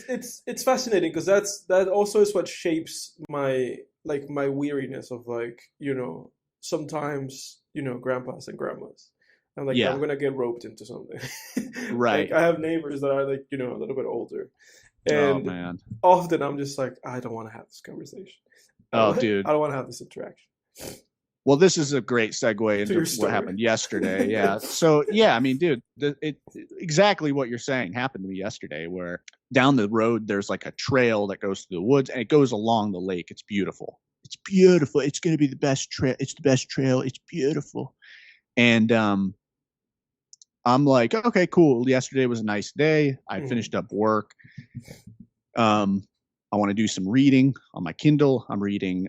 it's fascinating because that also is what shapes my weariness of sometimes grandpas and grandmas. I'm like I'm Yeah, gonna get roped into something. Like right. I have neighbors that are a little bit older, Oh and man. often I'm just like I don't want to have this conversation. Oh I dude. don't want to have this interaction. Well, this is a great segue To into your what story. happened yesterday. Yeah. So yeah, I mean, dude, exactly what you're saying happened to me yesterday. Where down the road there's like a trail that goes through the woods and it goes along the lake. It's beautiful. It's beautiful. It's gonna be the best trail. It's the best trail. It's beautiful. And I'm like, okay, cool. Yesterday was a nice day. I Mhm. finished up work. Um, I want to do some reading on my Kindle. I'm reading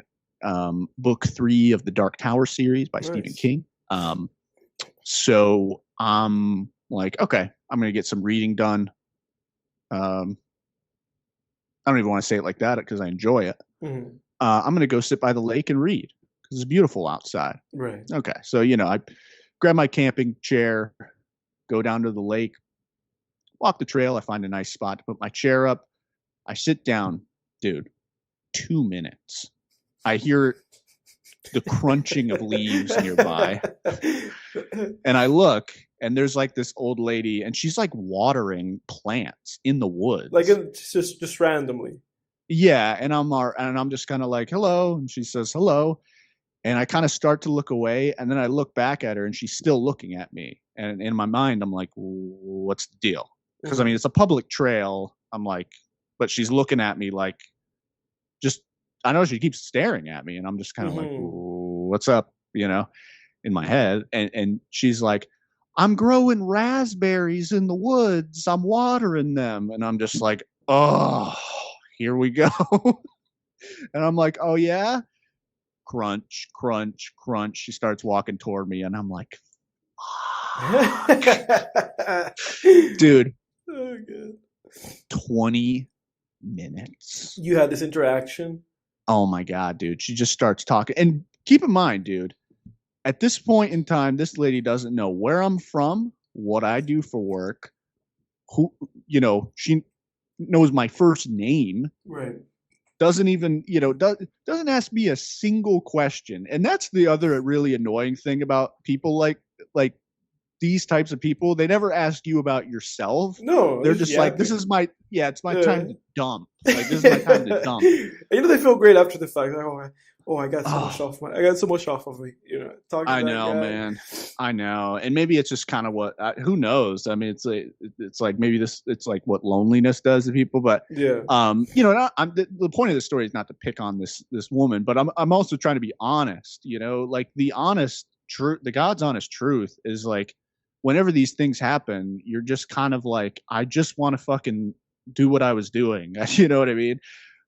book 3 of the Dark Tower series by Stephen Nice. King. So I'm like, okay, I'm going to get some reading done. Um, I don't even want to say it like that because I enjoy it. Mhm. I'm going to go sit by the lake and read because it's beautiful outside. Right. Okay. So, I grab my camping chair, go down to the lake, walk the trail. I find a nice spot to put my chair up. I sit down, dude, 2 minutes. I hear the crunching of leaves nearby. And I look, and there's like this old lady, and she's like watering plants in the Like woods. it's just randomly. Yeah, and I'm just kind of like, hello, and she says hello, and I kind of start to look away, and then I look back at her, and she's still looking at me, and in my mind, I'm like, what's the deal? Because I mean, Mhm. it's a public trail. I'm like, but she's looking at me like, just I know she keeps staring at me, and I'm just kind of like, Mhm. what's up? In my head, and she's like, I'm growing raspberries in the woods, I'm watering them, and I'm just like, oh, here we go. And I'm like, oh yeah, crunch, crunch, crunch. She starts walking toward me, and I'm like, dude, Oh, good. 20 minutes. You had this interaction. Oh my god, dude, she just starts talking. And keep in mind, dude, at this point in time, this lady doesn't know where I'm from, what I do for work, who, she knows my first name, Right. doesn't even, doesn't ask me a single question. And that's the other really annoying thing about people like these types of people. They never ask you about yourself. No, They're it's just just like, this yapping. is my, yeah, it's my Yeah. time to dump. Like, this is my time to dump. They feel great after the fact. Like, Oh, I got so much off of me. Talking I to that know, guy. man. I know, and maybe it's just kind of what. Who knows? I mean, it's like maybe it's like what loneliness does to people. But Yeah. the point of the story is not to pick on this woman, but I'm also trying to be honest. Like the honest truth, the God's honest truth is like, whenever these things happen, you're just kind of like, I just want to fucking do what I was doing. You know what I mean?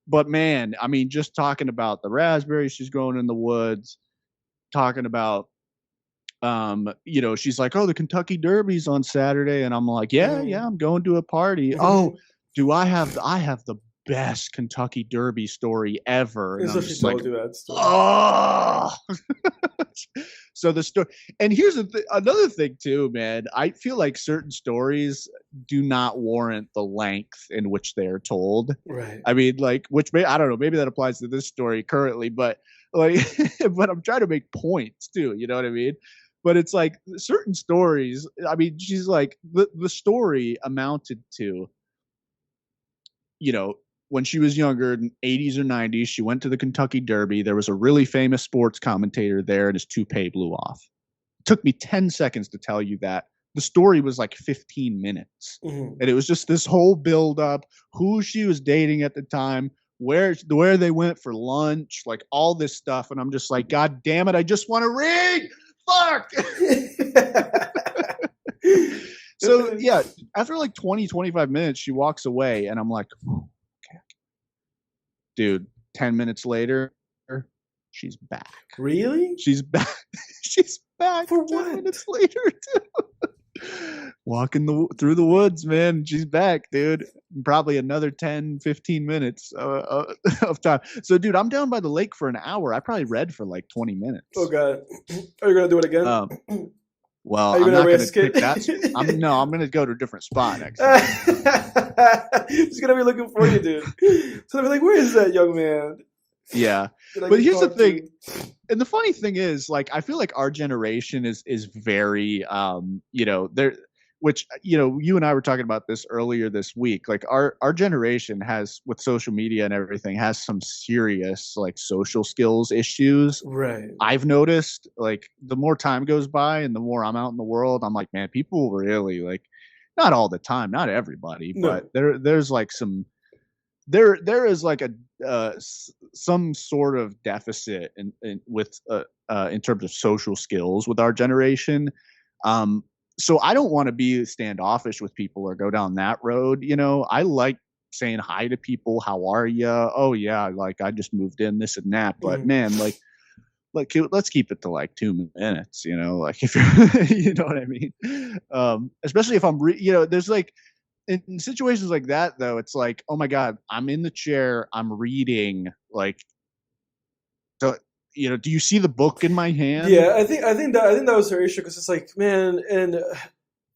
But man, I mean, just talking about the raspberries she's growing in the woods, talking about she's like, oh, the Kentucky Derby's on Saturday, and I'm like, yeah, Mhm. yeah, I'm going to a party. Oh, do I have the best Kentucky Derby story ever? And And so I'm she just like, told you that story. oh. So the story, and here's another thing too, man. I feel like certain stories do not warrant the length in which they are told. Right. I mean, like, I don't know, maybe that applies to this story currently, but like, but I'm trying to make points too. You know what I mean? But it's like certain stories. I mean, she's like, the story amounted to, you know, when she was younger, in 80s or 90s, she went to the Kentucky Derby. There was a really famous sports commentator there, and his toupee blew off. It took me 10 seconds to tell you that. The story was like 15 minutes. Mhm. And it was just this whole build up, who she was dating at the time, where they went for lunch, like all this stuff. And I'm just like, God damn it, I just want to read. Fuck. So yeah, after like 20, 25 minutes, she walks away, and I'm like, okay, dude, 10 minutes later, she's back. Really? She's back. She's back For 10 what? minutes later, too. Walking through the woods, man. She's back, dude. Probably another 10, 15 minutes of time. So, dude, I'm down by the lake for an hour. I probably read for like 20 Oh minutes. God. Are you gonna do it again? Um, Well, Are you I'm gonna not going to risk it? pick that. I'm going to go to a different spot next time. He's gonna be looking for you, dude. So they'll be like, "Where is that young man Yeah. that I But can here's the talk thing. to?" And the funny thing is, like, I feel like our generation is very, there, which, you and I were talking about this earlier this week. Like, our generation has, with social media and everything, has some serious, like, social skills issues. Right. I've noticed, like, the more time goes by and the more I'm out in the world, I'm like, man, people really, like, not all the time, not everybody, but No. there's like there is like some sort of deficit in terms of social skills with our generation. So I don't want to be standoffish with people or go down that road. I like saying hi to people. How are you? Oh yeah, like I just moved in, this and that. But Mhm. man, like let's keep it to like 2 minutes. Like if you're, you know what I mean. Especially if I'm, there's like in situations like that though, it's like, oh my god, I'm in the chair, I'm reading, like, so do you see the book in my hand? Yeah, I think that was their issue because it's like, man, and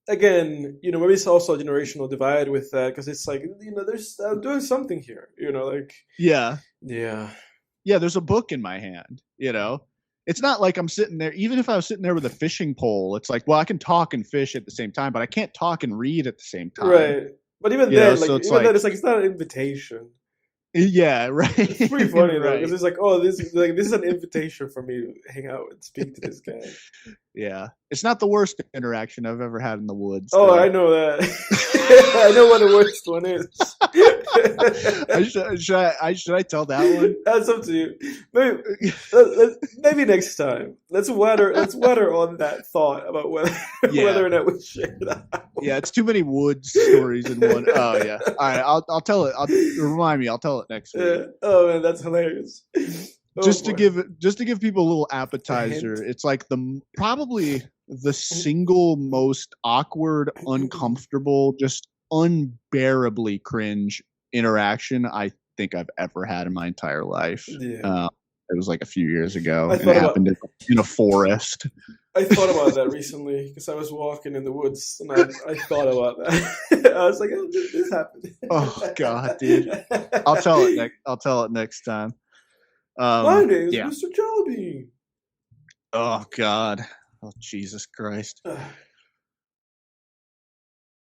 again, maybe it's also a generational divide with that because it's like, there's doing something here, like, Yeah, yeah, yeah, there's a book in my hand. It's not like I'm sitting there, even if I was sitting there with a fishing pole, it's like, well, I can talk and fish at the same time, but I can't talk and read at the same time. right. But even then, like, So it's even then, like, it's like it's not an invitation. yeah, It's right. pretty funny though because Right. it's like, oh, this is an invitation for me to hang out and speak to this guy. Yeah, it's not the worst interaction I've ever had in the woods Oh, I though. know that. I know what the worst one is. Should I tell that one? That's up to you. Maybe next time. Let's water on that thought about whether Yeah, or not we share that. yeah, it's too many woods stories in one. Oh yeah. All right, I'll tell it. Remind me. I'll tell it next week. Yeah. Oh man, that's hilarious. Oh Just to boy. give people a little A hint. appetizer. It's like probably the single most awkward, uncomfortable, just unbearably cringe interaction I think I've ever had in my entire life. Yeah. It was like a few years ago, I and it thought about happened in a forest. I thought about that recently because I was walking in the woods and I thought about that. I was like, oh, this happened. Oh God, dude! I'll tell it next time. My name is Yeah. Mr. Jellybean. Oh God. Oh Jesus Christ.